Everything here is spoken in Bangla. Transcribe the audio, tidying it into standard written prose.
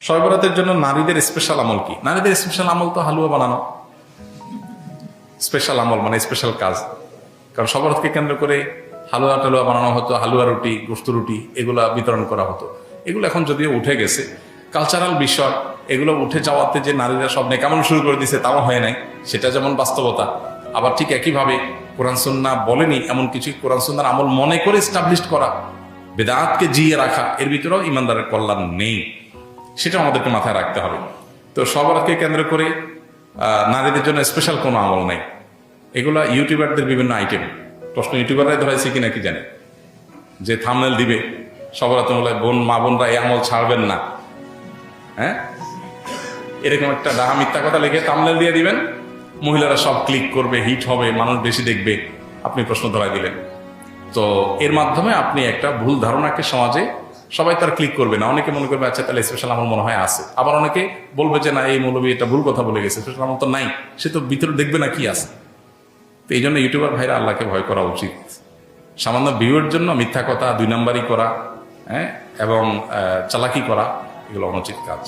শবে বরাতের জন্য নারীদের স্পেশাল আমল কি? নারীদের স্পেশাল আমল তো হালুয়া বানানো। স্পেশাল আমল মানে স্পেশাল কাজ। কারণ শবে বরাতকে কেন্দ্র করে হালুয়া টালুয়া বানানো হতো, হালুয়া রুটি, গোস্ত রুটি এগুলা বিতরণ করা হতো। এগুলো এখন যদিও উঠে গেছে, কালচারাল বিষয়। এগুলো উঠে যাওয়াতে যে নারীরা সব নেকামল শুরু করে দিছে তাও হয় নাই, সেটা যেমন বাস্তবতা। আবার ঠিক একইভাবে কোরআন সুন্নাহ বলেনি এমন কিছু কোরআন সুন্নাহর আমল মনে করে এস্টাবলিশ করা, বেদাতকে জিয়ে রাখা, এর ভিতরেও ইমানদারের কল্যাণ নেই। সেটা আমাদেরকে মাথায় রাখতে হবে। তো শবে বরাতকে কেন্দ্র করে নারীদের জন্য স্পেশাল কোনো আমল নাই। এগুলা ইউটিউবারদের বিভিন্ন আইটেম। প্রশ্ন ইউটিউবাররাই ধরাইছে কিনা কি জানে, যে থাম্বনেল দিবে শবে বরাতের মূলায় মা বোনরা এই আমল ছাড়বেন না, হ্যাঁ, এরকম একটা ডাহা মিথ্যা কথা লিখে থাম্বনেল দিয়ে দিবেন, মহিলারা সব ক্লিক করবে, হিট হবে, মানুষ বেশি দেখবে। আপনি প্রশ্ন ধরাই দিলেন। তো এর মাধ্যমে আপনি একটা ভুল ধারণাকে সমাজে, সবাই তার ক্লিক করবে না, অনেকে মনে করবে আচ্ছা তাহলে স্পেশাল আমল মনে হয় আছে। আবার অনেকে বলবে যে না, এই মৌলবী এটা ভুল কথা বলে গেছে, স্পেশাল আমল তো নাই, সে তো ভিতরে দেখবে না কি আছে। তো এই জন্য ইউটিউবার ভাইরা আল্লাহকে ভয় করা উচিত। সামান্য ভিউয়ের জন্য মিথ্যা কথা, দুই নাম্বারি করা, হ্যাঁ, এবং চালাকি করা, এগুলো অনুচিত কাজ।